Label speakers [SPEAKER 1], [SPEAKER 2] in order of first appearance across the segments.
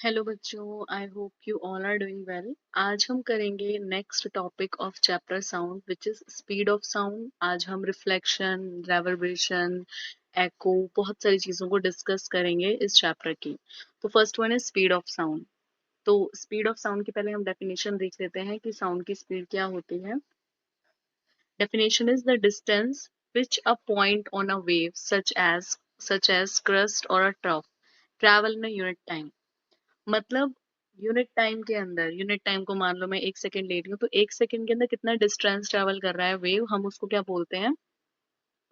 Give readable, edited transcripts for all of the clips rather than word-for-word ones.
[SPEAKER 1] Hello बच्चों, I hope you all are doing well. आज हम करेंगे next topic of chapter sound which is speed of sound. आज हम रिफ्लेक्शन, रेवर्बरेशन, एको, बहुत सारी चीज़ों को डिस्कस करेंगे इस चैप्टर की। तो फर्स्ट वन है स्पीड ऑफ साउंड। तो स्पीड ऑफ साउंड की पहले हम डेफिनेशन देख लेते हैं कि साउंड की स्पीड क्या होती है। Definition is the distance which a point on a wave such as crust or a trough travel in a unit time। मतलब यूनिट टाइम के अंदर, यूनिट टाइम को मान लो मैं 1 सेकेंड ले रही हूँ, तो 1 सेकेंड के अंदर कितना डिस्टेंस ट्रेवल कर रहा है वेव, हम उसको क्या बोलते हैं,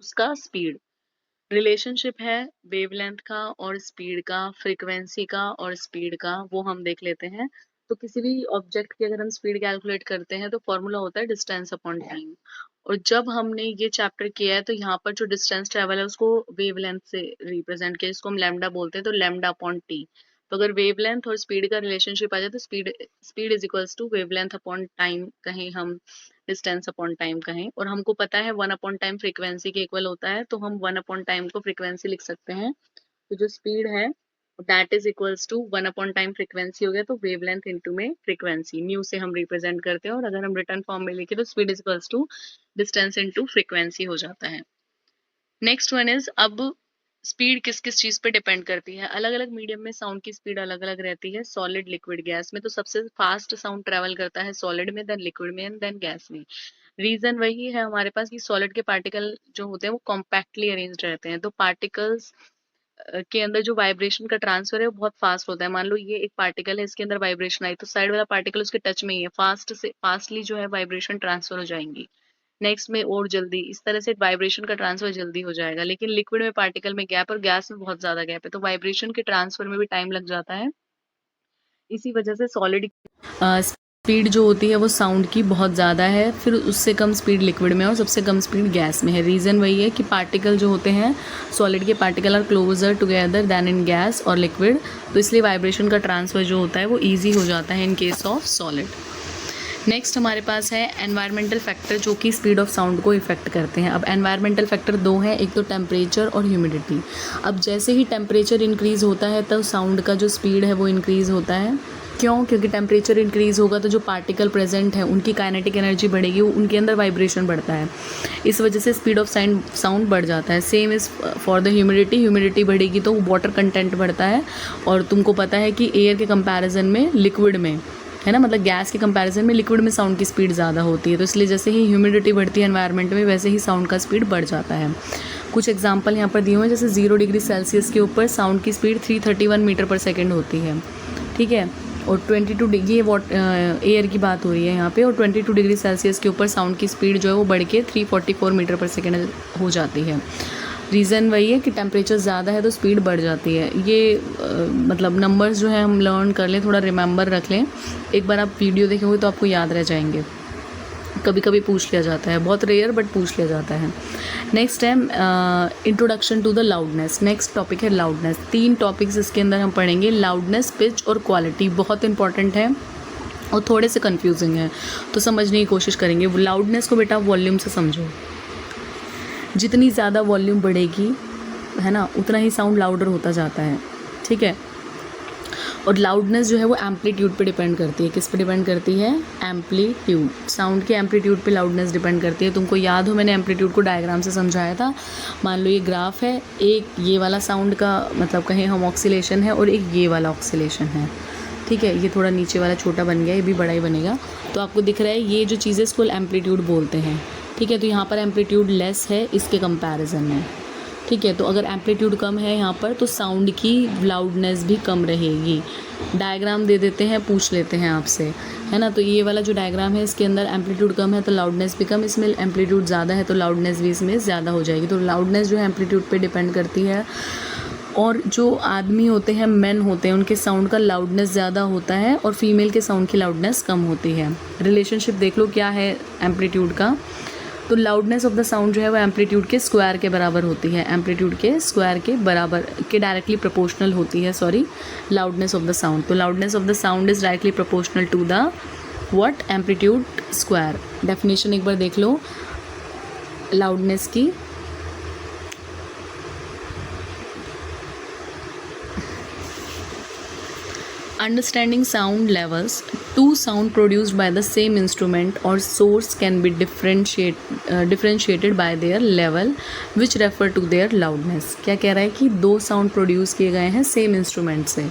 [SPEAKER 1] उसका स्पीड। रिलेशनशिप है वेवलेंथ का और स्पीड का, फ्रीक्वेंसी का और स्पीड का, वो हम देख लेते हैं। तो किसी भी ऑब्जेक्ट की अगर हम स्पीड कैलकुलेट करते हैं तो फॉर्मूला होता है डिस्टेंस अपॉन टाइम। और जब हमने ये चैप्टर किया है तो यहाँ पर जो डिस्टेंस ट्रेवल है उसको वेवलेंथ से रिप्रेजेंट किया, इसको हम लैम्डा बोलते हैं, तो लैम्डा अपॉन टी। तो अगर वेवलेंथ और स्पीड का रिलेशनशिप आ जाए तो speed speed is equals to wavelength upon time कहें हम, डिस्टेंस अपॉन टाइम कहें। और हमको पता है 1/टाइम फ्रीक्वेंसी के इक्वल होता है, तो हम 1/टाइम को फ्रीक्वेंसी लिख सकते हैं। तो जो स्पीड है दैट इज इक्वल्स टू 1/टाइम फ्रीक्वेंसी हो गया, तो वेवलेंथ इनटू में फ्रीक्वेंसी न्यू से हम रिप्रेजेंट करते हैं। और अगर हम रिटर्न फॉर्म में लिखे तो speed is equals to distance into frequency हो जाता है। नेक्स्ट वन इज, अब स्पीड किस किस चीज पे डिपेंड करती है। अलग अलग मीडियम में साउंड की स्पीड अलग अलग रहती है। सॉलिड, लिक्विड, गैस में तो सबसे फास्ट साउंड ट्रेवल करता है सॉलिड में, देन लिक्विड में, देन गैस में। रीजन वही है हमारे पास कि सॉलिड के पार्टिकल जो होते हैं वो कॉम्पैक्टली अरेंज्ड रहते हैं, तो पार्टिकल्स के अंदर जो वाइब्रेशन का ट्रांसफर है वो बहुत फास्ट होता है। मान लो ये एक पार्टिकल है, इसके अंदर वाइब्रेशन आई तो साइड वाला पार्टिकल उसके टच में ही है, फास्टली जो है वाइब्रेशन ट्रांसफर हो जाएंगी नेक्स्ट में और जल्दी। इस तरह से वाइब्रेशन का ट्रांसफर जल्दी हो जाएगा। लेकिन लिक्विड में पार्टिकल में गैप और गैस में बहुत ज्यादा गैप है, तो वाइब्रेशन के ट्रांसफर में भी टाइम लग जाता है। इसी वजह से सॉलिड स्पीड जो होती है वो साउंड की बहुत ज़्यादा है, फिर उससे कम स्पीड लिक्विड में और सबसे कम स्पीड गैस में है। रीज़न वही है कि पार्टिकल जो होते हैं सॉलिड के particle are closer together than in gas और लिक्विड, तो इसलिए वाइब्रेशन का ट्रांसफर जो होता है वो ईजी हो जाता है in case of solid. Next हमारे पास है एनवायरमेंटल फैक्टर जो कि स्पीड ऑफ साउंड को इफेक्ट करते हैं। अब एनवायरमेंटल फैक्टर दो हैं, एक तो टेम्परेचर और ह्यूमिडिटी। अब जैसे ही टेम्परेचर इंक्रीज़ होता है तो साउंड का जो स्पीड है वो इंक्रीज़ होता है। क्यों? क्योंकि टेम्परेचर इंक्रीज़ होगा तो जो पार्टिकल प्रेजेंट है उनकी काइनेटिक एनर्जी बढ़ेगी, उनके अंदर वाइब्रेशन बढ़ता है, इस वजह से स्पीड ऑफ साउंड बढ़ जाता है। Same is for the humidity बढ़ेगी तो वाटर कंटेंट बढ़ता है। और तुमको पता है कि एयर के कंपैरिजन में लिक्विड में, है ना, मतलब गैस के कंपैरिजन में लिक्विड में साउंड की स्पीड ज़्यादा होती है, तो इसलिए जैसे ही ह्यूमिडिटी बढ़ती है एनवायरनमेंट में वैसे ही साउंड का स्पीड बढ़ जाता है। कुछ एग्जांपल यहाँ पर दिए हुए हैं, जैसे 0 डिग्री सेल्सियस के ऊपर साउंड की स्पीड 331 मीटर पर सेकेंड होती है, ठीक है। और 22 डिग्री, ये एयर की बात हो रही है यहाँ पे, और 22 डिग्री सेल्सियस के ऊपर साउंड की स्पीड जो है वो बढ़ के 344 मीटर पर सेकेंड हो जाती है। रीज़न वही है कि टेम्परेचर ज़्यादा है तो स्पीड बढ़ जाती है। ये मतलब नंबर्स जो है हम लर्न कर लें, थोड़ा रिमेंबर रख लें, एक बार आप वीडियो देखे हुए तो आपको याद रह जाएंगे। कभी कभी पूछ लिया जाता है, बहुत रेयर बट पूछ लिया जाता है। नेक्स्ट है introduction to the loudness. Next topic है लाउडनेस। 3 टॉपिक्स इसके अंदर हम पढ़ेंगे, लाउडनेस, पिच और क्वालिटी। बहुत इंपॉर्टेंट है और थोड़े से कन्फ्यूजिंग है, तो समझने की कोशिश करेंगे। लाउडनेस को बेटा वॉल्यूम से समझो, जितनी ज़्यादा वॉल्यूम बढ़ेगी, है ना, उतना ही साउंड लाउडर होता जाता है, ठीक है। और लाउडनेस जो है वो एम्पलीट्यूड पे डिपेंड करती है। किस पे डिपेंड करती है? एम्पलीट्यूड। साउंड के एम्पलीट्यूड पे लाउडनेस डिपेंड करती है। तुमको याद हो मैंने एम्पलीट्यूड को डायग्राम से समझाया था। मान लो ये ग्राफ है, एक ये वाला साउंड का मतलब कहें हम ऑक्सीलेशन है और एक ये वाला ऑक्सीलेशन है, ठीक है। ये थोड़ा नीचे वाला छोटा बन गया, ये भी बड़ा ही बनेगा, तो आपको दिख रहा है ये जो चीज़ें इसको एम्पलीट्यूड बोलते हैं, ठीक है। तो यहाँ पर एम्पलीट्यूड लेस है इसके कंपैरिजन में, ठीक है। तो अगर एम्पलीट्यूड कम है यहाँ पर तो साउंड की लाउडनेस भी कम रहेगी। डायग्राम दे देते हैं, पूछ लेते हैं आपसे, है ना। तो ये वाला जो डायग्राम है इसके अंदर एम्पलीट्यूड कम है तो लाउडनेस भी कम, इसमें एम्पलीट्यूड ज़्यादा है तो लाउडनेस भी इसमें ज़्यादा हो जाएगी। तो लाउडनेस जो है एम्पलीट्यूड पे डिपेंड करती है। और जो आदमी होते हैं, मेन होते हैं, उनके साउंड का लाउडनेस ज़्यादा होता है और फीमेल के साउंड की लाउडनेस कम होती है। रिलेशनशिप देख लो क्या है एम्पलीट्यूड का। तो लाउडनेस ऑफ द साउंड जो है वो एम्पलीट्यूड के स्क्वायर के बराबर होती है, एम्पलीट्यूड के स्क्वायर के बराबर के डायरेक्टली प्रोपोर्शनल होती है, sorry, loudness of the sound. तो loudness of the sound is directly proportional to the what? Amplitude square. Definition एक बार देख लो लाउडनेस की। Understanding sound levels, two sound produced by the same instrument or source can be differentiated by their level which refer to their loudness. क्या कह रहा है कि दो साउंड प्रोड्यूस किए गए हैं सेम इंस्ट्रूमेंट से,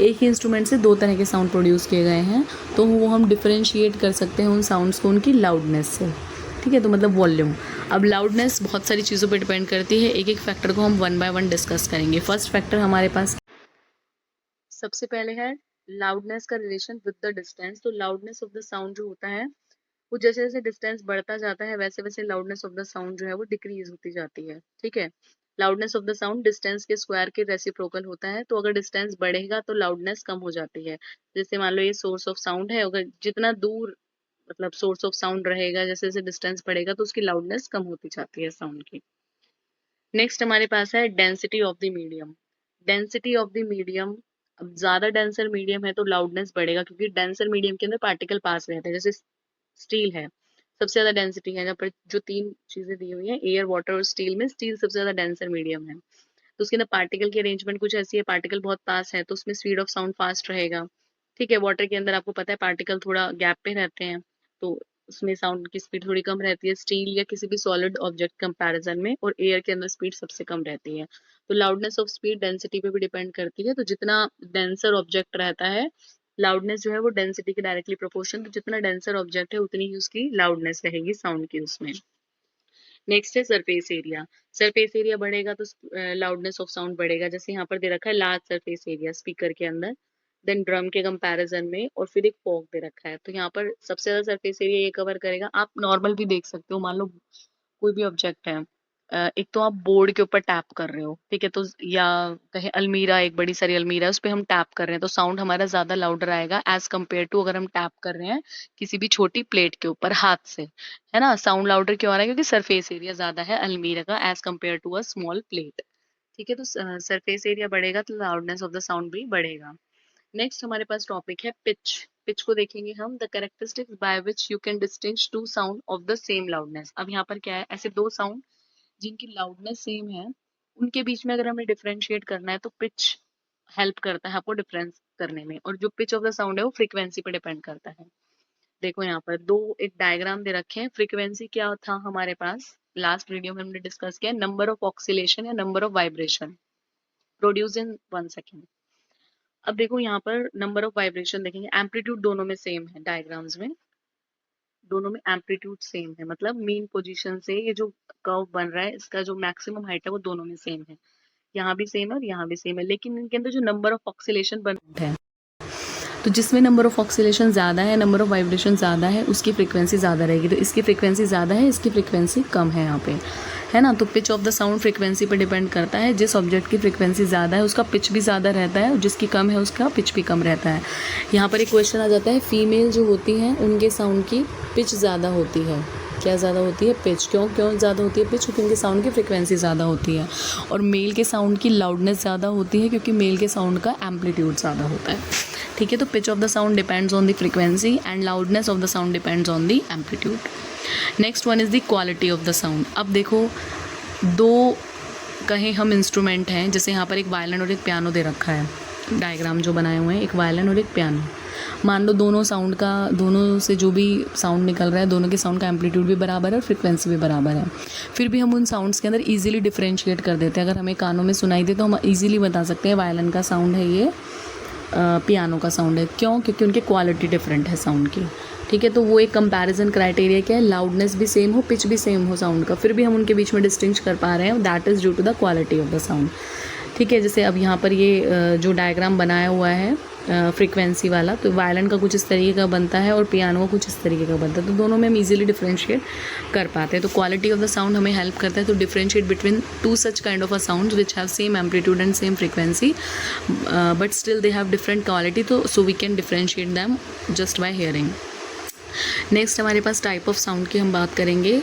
[SPEAKER 1] एक ही इंस्ट्रूमेंट से दो तरह के साउंड प्रोड्यूस किए गए हैं, तो वो हम डिफरेंशिएट कर सकते हैं उन साउंड्स को उनकी लाउडनेस से, ठीक है। तो मतलब वॉल्यूम। अब लाउडनेस बहुत सारी चीज़ों पर डिपेंड करती है, एक एक फैक्टर को हम वन बाय वन डिस्कस करेंगे। फर्स्ट फैक्टर हमारे पास सबसे पहले है लाउडनेस का रिलेशन विद द डिस्टेंस। तो लाउडनेस ऑफ द साउंड जो होता है वो जैसे जैसे डिस्टेंस बढ़ता जाता है वैसे वैसे लाउडनेस ऑफ द साउंड जो है वो डिक्रीज होती जाती है, ठीक है। Loudness of the sound distance के स्क्वायर के रेसिप्रोकल होता है, तो अगर डिस्टेंस बढ़ेगा तो लाउडनेस कम हो जाती है। जैसे मान लो ये सोर्स ऑफ साउंड है, अगर जितना दूर मतलब सोर्स ऑफ साउंड रहेगा जैसे जैसे डिस्टेंस बढ़ेगा तो उसकी लाउडनेस कम होती जाती है साउंड की। नेक्स्ट हमारे पास है density of the medium. Density of the medium, अब ज्यादा डेंसर मीडियम है तो लाउडनेस बढ़ेगा क्योंकि डेंसर मीडियम के अंदर पार्टिकल पास रहते हैं। जैसे स्टील है, सबसे ज्यादा डेंसिटी है, जहाँ पर जो तीन चीजें दी हुई है एयर वाटर और स्टील में, स्टील सबसे ज्यादा डेंसर मीडियम है। तो उसके अंदर पार्टिकल की अरेंजमेंट कुछ ऐसी है, पार्टिकल बहुत पास है तो उसमें स्पीड ऑफ साउंड फास्ट रहेगा, ठीक है। वाटर के अंदर आपको पता है पार्टिकल थोड़ा गैप पे रहते हैं तो उसमें साउंड की स्पीड थोड़ी कम रहती है स्टील या किसी भी सॉलिड ऑब्जेक्ट कंपैरिजन में, और एयर के अंदर स्पीड सबसे कम रहती है। तो लाउडनेस ऑफ स्पीड डेंसिटी पे भी डिपेंड करती है, तो जितना डेंसर ऑब्जेक्ट रहता है लाउडनेस जो है वो डेंसिटी के डायरेक्टली प्रोपोर्शन, तो जितना डेंसर ऑब्जेक्ट है उतनी ही उसकी लाउडनेस रहेगी साउंड की उसमें। नेक्स्ट है सरफेस एरिया। सरफेस एरिया बढ़ेगा तो लाउडनेस ऑफ साउंड बढ़ेगा। जैसे यहाँ पर दे रखा है लार्ज सरफेस एरिया स्पीकर के अंदर, देन ड्रम के कंपैरिजन में, और फिर एक फॉग दे रखा है। तो यहाँ पर सबसे ज्यादा सरफेस एरिया ये कवर करेगा। आप नॉर्मल भी देख सकते हो, मान लो कोई भी ऑब्जेक्ट है, एक तो आप बोर्ड के ऊपर टैप कर रहे हो, ठीक है, तो या कहे अलमीरा, एक बड़ी सारी अलमीरा है उस पर हम टैप कर रहे हैं तो साउंड हमारा ज्यादा लाउडर आएगा एज कम्पेयर टू अगर हम टैप कर रहे हैं किसी भी छोटी प्लेट के ऊपर हाथ से, है ना। साउंड लाउडर क्यों आ रहा है? क्योंकि सरफेस एरिया ज्यादा है अलमीरा का as compare to a small plate, ठीक है। तो सरफेस एरिया बढ़ेगा तो लाउडनेस ऑफ द साउंड भी बढ़ेगा। नेक्स्ट हमारे पास टॉपिक है पिच। पिच को देखेंगे हम, the characteristics by which you can distinguish to sound of the same loudness. अब यहाँ पर क्या है, ऐसे दो साउंड जिनकी लाउडनेस सेम है उनके बीच में अगर हमें डिफरेंशिएट करना है तो पिच हेल्प करता है आपको डिफरेंस करने में, और जो पिच ऑफ द साउंड है वो फ्रीक्वेंसी पे डिपेंड करता है। देखो यहाँ पर दो एक डायग्राम दे रखे हैं। फ्रीक्वेंसी क्या था हमारे पास, लास्ट वीडियो में हमने डिस्कस किया, नंबर ऑफ ऑक्सीलेशन या number of vibration produce in 1 second. अब देखो यहाँ पर नंबर ऑफ वाइब्रेशन देखेंगे, एम्पलीट्यूड दोनों में सेम है, डायग्राम्स में दोनों में एम्पलीट्यूड सेम है, मतलब मीन पोजीशन से ये जो कर्व बन रहा है इसका जो मैक्सिमम हाइट है वो दोनों में सेम है, यहाँ भी सेम है और यहाँ भी सेम है, लेकिन इनके अंदर जो नंबर ऑफ ऑक्सीलेशन बन है, तो जिसमें नंबर ऑफ ऑक्सीलेशन ज़्यादा है, नंबर ऑफ वाइब्रेशन ज़्यादा है, उसकी फ्रीक्वेंसी ज़्यादा रहेगी। तो इसकी फ्रीक्वेंसी ज़्यादा है, इसकी फ्रीक्वेंसी कम है यहाँ पे, है ना। तो pitch of the sound frequency पर डिपेंड करता है, जिस ऑब्जेक्ट की फ्रीक्वेंसी ज़्यादा है उसका पिच भी ज़्यादा रहता है और जिसकी कम है उसका पिच भी कम रहता है। यहाँ पर एक क्वेश्चन आ जाता है, फीमेल जो होती हैं उनके साउंड की पिच ज़्यादा होती है। क्या ज़्यादा होती है? पिच। क्यों ज़्यादा होती है पिच? क्योंकि उनके साउंड की फ्रीक्वेंसी ज़्यादा होती है। और मेल के साउंड की लाउडनेस ज़्यादा होती है क्योंकि मेल के साउंड का एम्पलीट्यूड ज़्यादा होता है, ठीक है। तो pitch of the sound depends on the frequency and loudness of the sound depends on the amplitude. Next one is the quality of the sound. अब देखो दो कहें हम इंस्ट्रूमेंट हैं, जैसे यहाँ पर एक वायलिन और एक पियानो दे रखा है, डायग्राम जो बनाए हुए हैं, एक वायलिन और एक पियानो। मान लो दोनों साउंड का, दोनों से जो भी साउंड निकल रहा है दोनों के साउंड का एम्पलीट्यूड भी बराबर है और फ्रीक्वेंसी भी बराबर है, फिर भी हम उन साउंड्स के अंदर इजीली डिफरेंशिएट कर देते हैं। अगर हमें कानों में सुनाई दे तो हम इजीली बता सकते हैं वायलिन का साउंड है ये, पियानो का साउंड है। क्यों? क्योंकि उनकी क्वालिटी डिफरेंट है साउंड की, ठीक है। तो वो एक कंपैरिजन क्राइटेरिया क्या है, लाउडनेस भी सेम हो, पिच भी सेम हो साउंड का, फिर भी हम उनके बीच में डिस्टिंग्विश कर पा रहे हैं, that is due to the quality of the sound, ठीक है। जैसे अब यहाँ पर ये जो डायग्राम बनाया हुआ है फ्रीक्वेंसी वाला, तो वायलिन का कुछ इस तरीके का बनता है और पियानो का कुछ इस तरीके का बनता है, तो दोनों में हम इजीली डिफरेंशिएट कर पाते हैं। तो क्वालिटी ऑफ द साउंड हमें हेल्प करता है to differentiate between two such kind of a sound which have same amplitude and same frequency but still they have different quality, तो so we can differentiate them just by hearing. Next हमारे पास type of sound की हम बात करेंगे,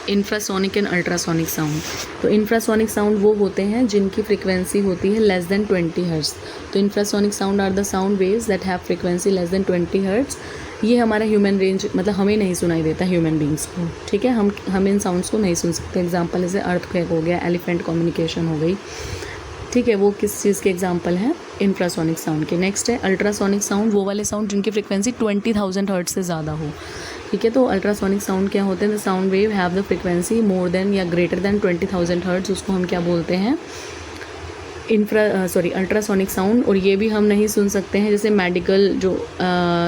[SPEAKER 1] infrasonic and ultrasonic sound. तो infrasonic sound वो होते हैं जिनकी फ्रीक्वेंसी होती है लेस देन 20 हर्ट्ज। तो infrasonic sound are the sound waves that have frequency less than 20 hertz. ये हमारा ह्यूमन रेंज, मतलब हमें नहीं सुनाई देता ह्यूमन बींग्स को, ठीक है। हम इन साउंड्स को नहीं सुन सकते। एग्जाम्पल जैसे अर्थक्वेक हो गया, एलिफेंट कम्युनिकेशन हो गई, ठीक है। वो किस चीज़ के एग्जाम्पल हैं? इंफ्रासोनिक साउंड के। नेक्स्ट है अल्ट्रासोनिक साउंड, वो वाले साउंड जिनकी फ्रिक्वेंसी 20,000 हर्ट्ज से ज़्यादा हो। ठीक है, तो अल्ट्रासोनिक साउंड क्या होते हैं? The sound wave have the frequency more than या ग्रेटर देन 20,000 हर्ट्ज, उसको हम क्या बोलते हैं? Ultrasonic sound. और ये भी हम नहीं सुन सकते हैं, जैसे मेडिकल जो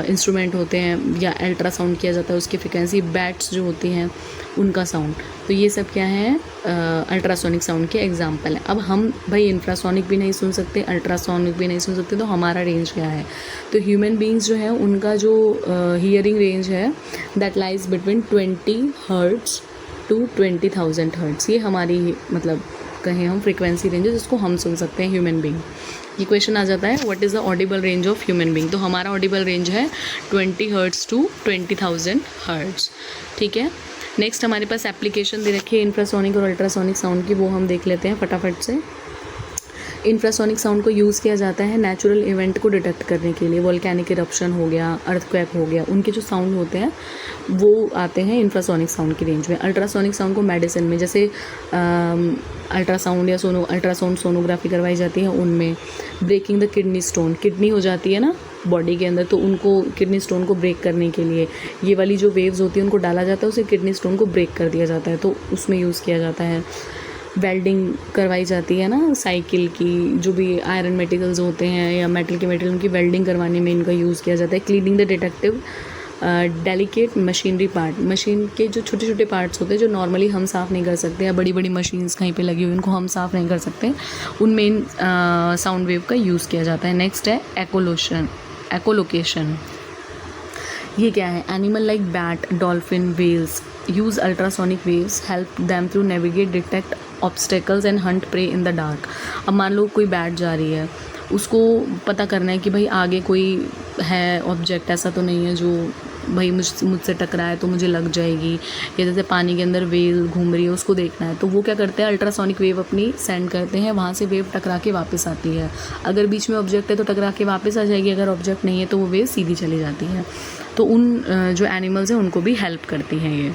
[SPEAKER 1] इंस्ट्रूमेंट होते हैं या अल्ट्रासाउंड किया जाता है उसकी फ्रिक्वेंसी, बैट्स जो होती हैं उनका साउंड, तो ये सब क्या है? अल्ट्रासोनिक साउंड के एग्जांपल है। अब हम भाई इंफ्रासोनिक भी नहीं सुन सकते, अल्ट्रासोनिक भी नहीं सुन सकते, तो हमारा रेंज क्या है? तो ह्यूमन बींग्स जो है उनका जो हियरिंग रेंज है that lies between 20 hertz to 20,000 hertz. ये हमारी मतलब कहें हम फ्रीक्वेंसी रेंज है जिसको हम सुन सकते हैं ह्यूमन बींग। ये क्वेश्चन आ जाता है what is the Audible range of human being, तो हमारा ऑडिबल रेंज है 20 हर्ट्ज टू 20,000 हर्ट्ज। ठीक है, नेक्स्ट हमारे पास एप्लीकेशन दे रखी है इंफ्रासोनिक और अल्ट्रासोनिक साउंड की, वो हम देख लेते हैं फटाफट से। इंफ्रासोनिक साउंड को यूज़ किया जाता है नेचुरल इवेंट को डिटेक्ट करने के लिए, वोल्केनिक इरप्शन हो गया, अर्थक्वेक हो गया, उनके जो साउंड होते हैं वो आते हैं इंफ्रासोनिक साउंड की रेंज में। अल्ट्रासोनिक साउंड को मेडिसिन में, जैसे अल्ट्रासाउंड या अल्ट्रासाउंड सोनोग्राफी करवाई जाती है, उनमें breaking the kidney stone, kidney हो जाती है ना बॉडी के अंदर, तो उनको किडनी स्टोन को ब्रेक करने के लिए ये वाली जो वेव्स होती है उनको डाला जाता है, उसे किडनी स्टोन को ब्रेक कर दिया जाता है, तो उसमें यूज़ किया जाता है। वेल्डिंग करवाई जाती है ना साइकिल की, जो भी आयरन मेटेरियल्स होते हैं या मेटल के मेटेरियल, उनकी वेल्डिंग करवाने में इनका यूज़ किया जाता है। Cleaning the detective delicate machinery part, machine के जो छोटे छोटे पार्ट्स होते हैं जो नॉर्मली हम साफ़ नहीं कर सकते, या बड़ी बड़ी मशीन्स कहीं पे लगी हुई उनको हम साफ़ नहीं कर सकते, उनमें इन साउंड वेव का यूज़ किया जाता है। नेक्स्ट है एकोलोकेशन। ये क्या है? Animal like bat, dolphin, whales use ultrasonic waves, help them to navigate, detect obstacles and hunt prey in the dark. अब मान लो कोई बैट जा रही है, उसको पता करना है कि भाई आगे कोई है ऑब्जेक्ट, ऐसा तो नहीं है जो भाई मुझसे टकराए तो मुझे लग जाएगी, या जैसे पानी के अंदर वेल घूम रही है उसको देखना है, तो वो क्या करते हैं? अल्ट्रासोनिक वेव अपनी सेंड करते हैं, वहाँ से वेव टकरा के वापस आती है। अगर बीच में ऑब्जेक्ट है तो टकरा के वापस आ जाएगी, अगर ऑब्जेक्ट नहीं है तो वो वेव सीधी चली जाती है। तो उन जो एनिमल्स हैं उनको भी हेल्प करती हैं ये।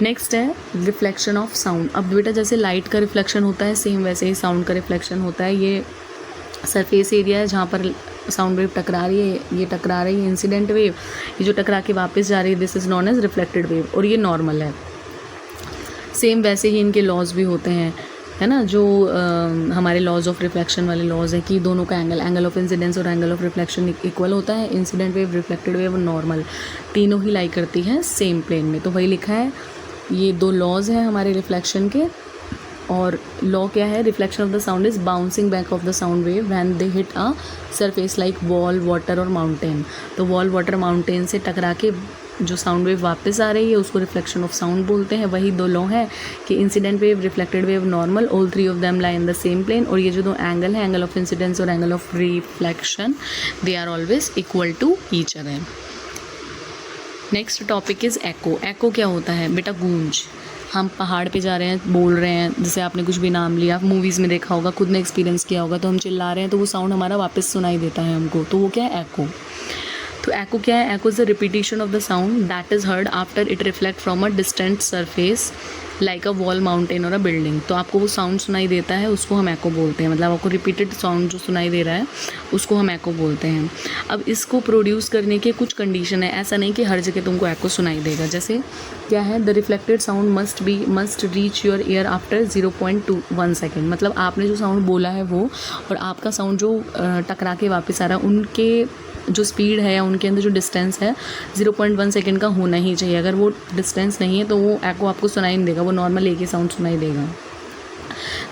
[SPEAKER 1] नेक्स्ट है रिफ्लेक्शन ऑफ साउंड। अब बेटा जैसे लाइट का रिफ्लेक्शन होता है, सेम वैसे ही साउंड का रिफ्लेक्शन होता है। ये सरफेस एरिया है जहाँ पर साउंड वेव टकरा रही है, ये टकरा रही है इंसिडेंट वेव, ये जो टकरा के वापस जा रही है this is non as reflected wave, और ये नॉर्मल है। सेम वैसे ही इनके लॉज भी होते हैं, है ना, जो हमारे लॉज ऑफ रिफ्लेक्शन वाले लॉज है कि दोनों का एंगल ऑफ इंसिडेंस और एंगल ऑफ रिफ्लेक्शन इक्वल होता है। इंसिडेंट वेव, रिफ्लेक्टेड वेव और नॉर्मल तीनों ही लाई करती हैं सेम प्लेन में। तो वही लिखा है, ये दो लॉज हैं हमारे रिफ्लेक्शन के। और लॉ क्या है? Reflection of the sound is bouncing back of the sound wave when they hit a surface like wall, water और माउंटेन। तो वॉल, वाटर, माउंटेन से टकरा के जो साउंड वेव वापस आ रही है उसको रिफ्लेक्शन ऑफ साउंड बोलते हैं। वही दो लॉ है कि incident wave, reflected wave, normal, all three of them lie in the same plane. और ये जो दो एंगल है, एंगल ऑफ इंसिडेंस और angle of reflection, they are always equal to each other. Next topic is echo. Echo क्या होता है बेटा? गूंज। हम पहाड़ पे जा रहे हैं, बोल रहे हैं, जैसे आपने कुछ भी नाम लिया, मूवीज़ में देखा होगा, खुद ने एक्सपीरियंस किया होगा, तो हम चिल्ला रहे हैं तो वो साउंड हमारा वापस सुनाई देता है हमको, तो वो क्या है? एको। तो एको क्या है? Echo is the repetition of the sound that is heard after it reflect from a distant surface like a wall, mountain और अ बिल्डिंग। तो आपको वो साउंड सुनाई देता है, उसको हम एको बोलते हैं। मतलब आपको रिपीटेड साउंड जो सुनाई दे रहा है उसको हम एको बोलते हैं। अब इसको प्रोड्यूस करने के कुछ कंडीशन है, ऐसा नहीं कि हर जगह तुमको एको सुनाई देगा। जैसे क्या है? The reflected sound must reach your year after 0.21 second. मतलब आपने जो साउंड बोला है वो और आपका साउंड जो टकरा के वापस आ रहा है, उनके जो स्पीड है या उनके अंदर जो डिस्टेंस है 0.1 सेकेंड का होना ही चाहिए। अगर वो डिस्टेंस नहीं है तो वो एको आपको सुनाई नहीं देगा, वो नॉर्मल एक ही साउंड सुनाई देगा।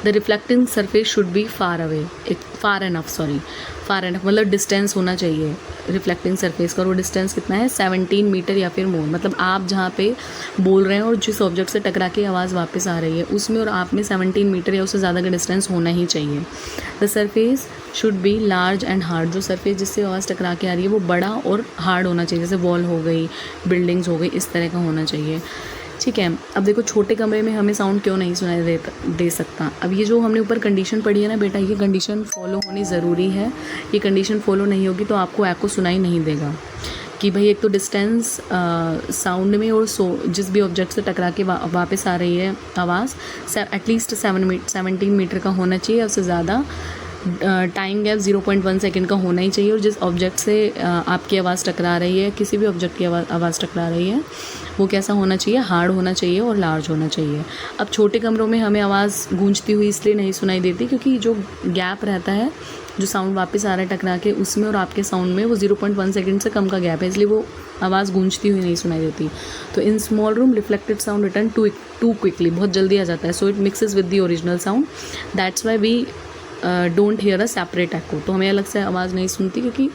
[SPEAKER 1] The reflecting surface should be far enough, मतलब डिस्टेंस होना चाहिए रिफ्लेक्टिंग सरफेस का। वो डिस्टेंस कितना है? 17 मीटर या फिर मोर। मतलब आप जहाँ पे बोल रहे हैं और जिस ऑब्जेक्ट से टकरा के आवाज़ वापस आ रही है उसमें और आप में 17 मीटर या उससे ज़्यादा का डिस्टेंस होना ही चाहिए। The surface should be large and hard. जो सरफेस जिससे आवाज़ टकरा के आ रही है वो बड़ा और हार्ड होना चाहिए, जैसे वॉल हो गई, बिल्डिंग्स हो गई, इस तरह का होना चाहिए। ठीक है, अब देखो छोटे कमरे में हमें साउंड क्यों नहीं सुनाई दे सकता। अब ये जो हमने ऊपर कंडीशन पढ़ी है ना बेटा, ये कंडीशन फॉलो होनी ज़रूरी है। ये कंडीशन फॉलो नहीं होगी तो आपको एको सुनाई नहीं देगा कि भाई एक तो डिस्टेंस साउंड में और जिस भी ऑब्जेक्ट से टकरा के वापस आ रही है आवाज़ एटलीस्ट 17 मीटर का होना चाहिए, उससे ज़्यादा टाइम गैप 0.1 सेकेंड का होना ही चाहिए, और जिस ऑब्जेक्ट से आपकी आवाज़ टकरा रही है, किसी भी ऑब्जेक्ट की आवाज़ टकरा रही है, वो कैसा होना चाहिए, हार्ड होना चाहिए और लार्ज होना चाहिए। अब छोटे कमरों में हमें आवाज़ गूंजती हुई इसलिए नहीं सुनाई देती क्योंकि जो गैप रहता है, जो साउंड वापस आ रहा है टकरा के, उसमें और आपके साउंड में वो 0.1 सेकेंड से कम का गैप है, इसलिए वो आवाज़ गूंजती हुई नहीं सुनाई देती। तो in small room reflected sound return to quickly, बहुत जल्दी आ जाता है, so it mixes with the original sound, that's why we don't hear a separate echo. तो हमें अलग से आवाज़ नहीं सुनती क्योंकि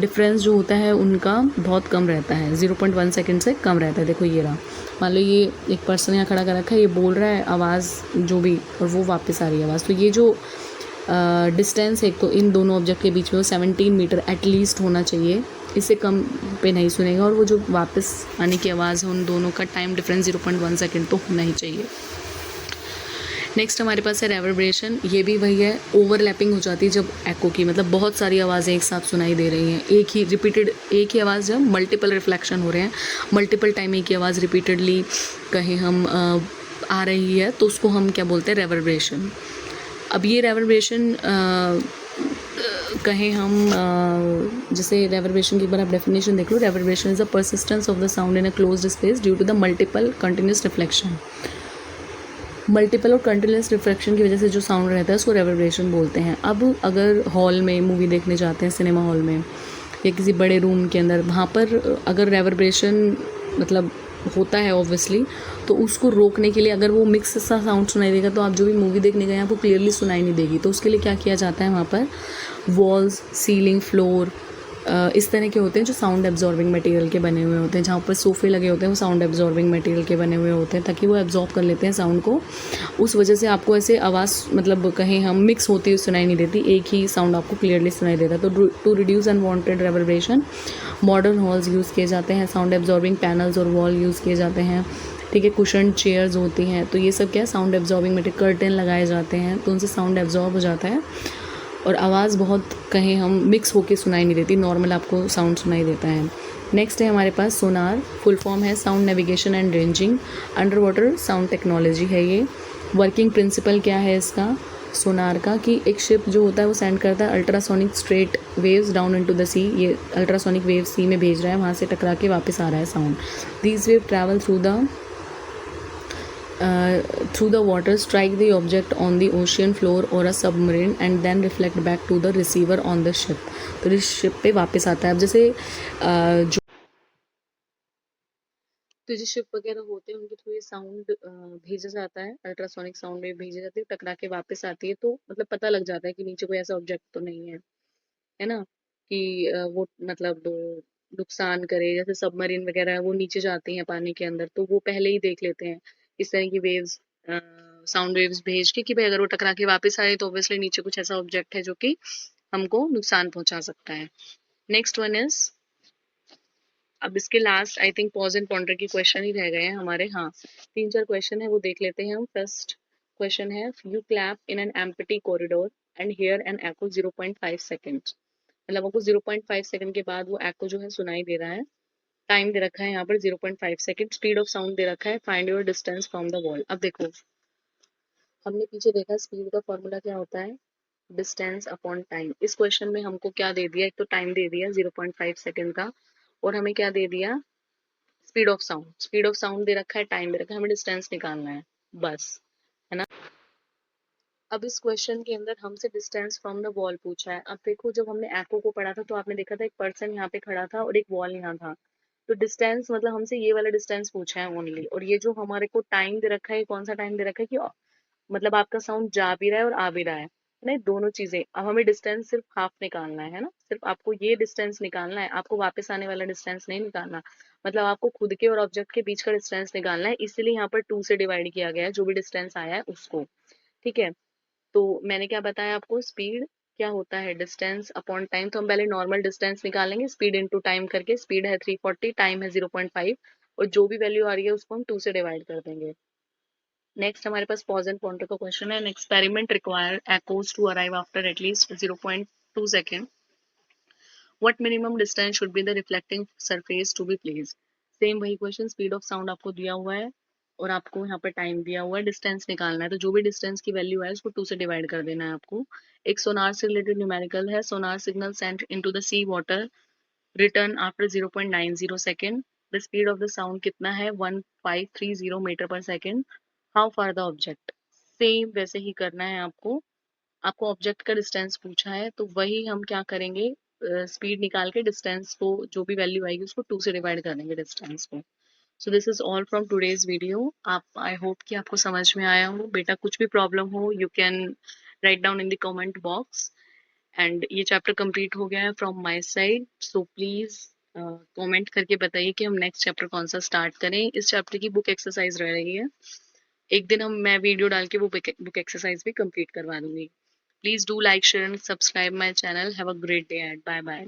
[SPEAKER 1] डिफरेंस जो होता है उनका बहुत कम रहता है, 0.1 सेकेंड से कम रहता है। देखो ये रहा, मान लो ये एक पर्सन यहाँ खड़ा कर रखा है, ये बोल रहा है आवाज़ जो भी, और वो वापस आ रही है आवाज़। तो ये जो डिस्टेंस है, तो इन दोनों ऑब्जेक्ट के बीच में वो 17 मीटर एटलीस्ट होना चाहिए, इससे कम पे नहीं सुनेगा। और वो जो वापस आने की आवाज़ है, उन दोनों का टाइम डिफरेंस 0.1 सेकेंड तो होना ही चाहिए। नेक्स्ट हमारे पास है रेवर्बरेशन। ये भी वही है, ओवरलैपिंग हो जाती है जब एको की, मतलब बहुत सारी आवाज़ें एक साथ सुनाई दे रही हैं, एक ही रिपीटेड, एक ही आवाज़ जब मल्टीपल रिफ्लेक्शन हो रहे हैं, मल्टीपल टाइम एक ही आवाज़ रिपीटेडली कहीं हम आ रही है, तो उसको हम क्या बोलते हैं, रेवर्बरेशन। अब ये रेवर्बरेशन कहें हम जैसे रेवर्बरेशन की एक बार आप डेफिनेशन देख लो, reverberation is the persistence of the sound in a closed space due to the multiple continuous reflection. Multiple और कंटिन्यूस रिफ्लेक्शन की वजह से जो साउंड रहता है उसको रेवर्बरेशन बोलते हैं। अब अगर हॉल में मूवी देखने जाते हैं, सिनेमा हॉल में या किसी बड़े रूम के अंदर, वहाँ पर अगर रेवर्बरेशन मतलब होता है ऑब्वियसली, तो उसको रोकने के लिए, अगर वो मिक्स सा साउंड सुनाई देगा तो आप जो भी मूवी देखने गए आपको क्लियरली सुनाई नहीं देगी। तो उसके लिए क्या किया जाता है, वहाँ पर वॉल्स, सीलिंग, फ्लोर इस तरह के होते हैं जो साउंड एब्जॉर्बिंग मटेरियल के बने हुए होते हैं। जहाँ पर सोफ़े लगे होते हैं वो साउंड एब्जॉर्बिंग मटेरियल के बने हुए होते हैं, ताकि वो एब्जॉर्ब कर लेते हैं साउंड को। उस वजह से आपको ऐसे आवाज़ मतलब कहीं हम मिक्स होती हुई सुनाई नहीं देती, एक ही साउंड आपको क्लियरली सुनाई देता है। तो to reduce unwanted reverberation modern halls use किए जाते हैं, साउंड एब्जॉर्बिंग पैनल्स और वॉल यूज़ किए जाते हैं, ठीक है, कुशन चेयर्स होती हैं। तो ये सब क्या है, साउंड एब्जॉर्बिंग मटेरियल, कर्टेन लगाए जाते हैं, तो उनसे साउंड एब्जॉर्ब हो जाता है और आवाज़ बहुत कहीं हम मिक्स होके सुनाई नहीं देती, नॉर्मल आपको साउंड सुनाई देता है। नेक्स्ट है हमारे पास सोनार, फुल फॉर्म है sound navigation and ranging, under water sound technology है ये। वर्किंग प्रिंसिपल क्या है इसका, सोनार का, कि एक शिप जो होता है वो सेंड करता है ultrasonic straight waves down into the sea, ये अल्ट्रासोनिक वेव सी में भेज रहा है, वहाँ से टकरा के वापस आ रहा है sound. These wave travel through the water, strike the object on the ocean floor or a submarine and then reflect back to the receiver on the ship। तो इस शिप पे वापस आता है। अब जैसे जो तो जो शिप वगैरह होते हैं उनके थ्रू ये साउंड भेजा जाता है, अल्ट्रासोनिक साउंड वेव भेजी जाती है, टकरा के वापस आती है, तो मतलब पता लग जाता है कि नीचे कोई ऐसा ऑब्जेक्ट तो नहीं है ना, कि वो मतलब नुकसान करे। जैसे सबमरीन वगैरह है, वो नीचे जाती हैं पानी के अंदर, तो वो पहले ही देख लेते हैं इस तरह की वेव्स, साउंड वेव्स भेज के, कि भाई अगर वो टकरा के वापस आए तो ऑब्वियसली नीचे कुछ ऐसा ऑब्जेक्ट है जो कि हमको नुकसान पहुंचा सकता है। नेक्स्ट वन इज, अब इसके last I think pause and ponder की क्वेश्चन ही रह गए हैं हमारे। हाँ, 3-4 क्वेश्चन है, वो देख लेते हैं हम। फर्स्ट क्वेश्चन है, you clap in an empty corridor and here an echo 0.5 second. मतलब आपको 0.5 सेकंड के बाद वो एको जो है सुनाई दे रहा है। टाइम दे रखा है यहाँ पर 0.5 सेकंड, स्पीड ऑफ साउंड दे रखा है, find your distance from the wall. अब देखो, हमने पीछे देखा स्पीड का फॉर्मूला क्या होता है, डिस्टेंस अपॉन टाइम। इस क्वेश्चन में हमको क्या दे दिया, एक तो टाइम दे दिया 0.5 सेकंड का, और हमें क्या दे दिया, speed of sound. Speed of sound दे रखा है, टाइम दे रखा है, हमें डिस्टेंस निकालना है बस, है ना। अब इस क्वेश्चन के अंदर हमसे डिस्टेंस फ्रॉम द वॉल पूछा है। अब देखो, जब हमने एको को पढ़ा था तो आपने देखा था एक पर्सन यहाँ पे खड़ा था और एक वॉल यहाँ था, तो डिस्टेंस मतलब हमसे ये वाला डिस्टेंस पूछा है ओनली। और ये जो हमारे को टाइम दे रखा है, कौन सा टाइम दे रखा है, कि मतलब आपका साउंड जा भी रहा है और आ भी रहा है, नहीं, दोनों चीजें। अब हमें डिस्टेंस सिर्फ हाफ निकालना है ना, सिर्फ आपको ये डिस्टेंस निकालना है, आपको वापस आने वाला डिस्टेंस नहीं निकालना। मतलब आपको खुद के और ऑब्जेक्ट के बीच का डिस्टेंस निकालना है, इसीलिए यहाँ पर 2 से डिवाइड किया गया है, जो भी डिस्टेंस आया है उसको, ठीक है। तो मैंने क्या बताया आपको, स्पीड क्या होता है, डिस्टेंस अपॉन टाइम। तो हम पहले नॉर्मल डिस्टेंस निकालेंगे, स्पीड इनटू टाइम करके। स्पीड है 340, टाइम है 0.5, और जो भी वैल्यू आ रही है उसको हम 2 से डिवाइड कर देंगे। नेक्स्ट हमारे पास पॉज एंड पॉइंटर का क्वेश्चन है, an experiment require echoes to arrive after at least 0.2 second, what minimum distance should be the reflecting surface to be placed. Same वही क्वेश्चन, स्पीड ऑफ साउंड आपको दिया हुआ है, और आपको यहाँ पर टाइम दिया हुआ है, डिस्टेंस निकालना है, तो जो भी डिस्टेंस की वैल्यू है उसको 2 से डिवाइड कर देना है आपको। एक सोनार से रिलेटेड न्यूमेरिकल है, sonar signal sent into the sea water return after 0.90 second, the speed of the sound कितना है 1530 metre per second, how far the object. Same वैसे ही करना है आपको। आपको ऑब्जेक्ट का डिस्टेंस पूछा है तो वही हम क्या करेंगे, स्पीड निकाल के डिस्टेंस को जो भी वैल्यू आएगी उसको 2 से डिवाइड कर देंगे डिस्टेंस को। So this is all from today's video. आप आई होप कि आपको समझ में आया हो। बेटा कुछ भी प्रॉब्लम हो you can write down in the comment box. And ये चैप्टर कंप्लीट हो गया है from my side, so please comment करके बताइए कि हम नेक्स्ट चैप्टर कौन सा स्टार्ट करें। इस चैप्टर की बुक एक्सरसाइज रह रही है, एक दिन मैं वीडियो डाल के वो बुक एक्सरसाइज भी कंप्लीट करवा दूंगी। Please do like share and subscribe my channel. Have a great day and bye bye.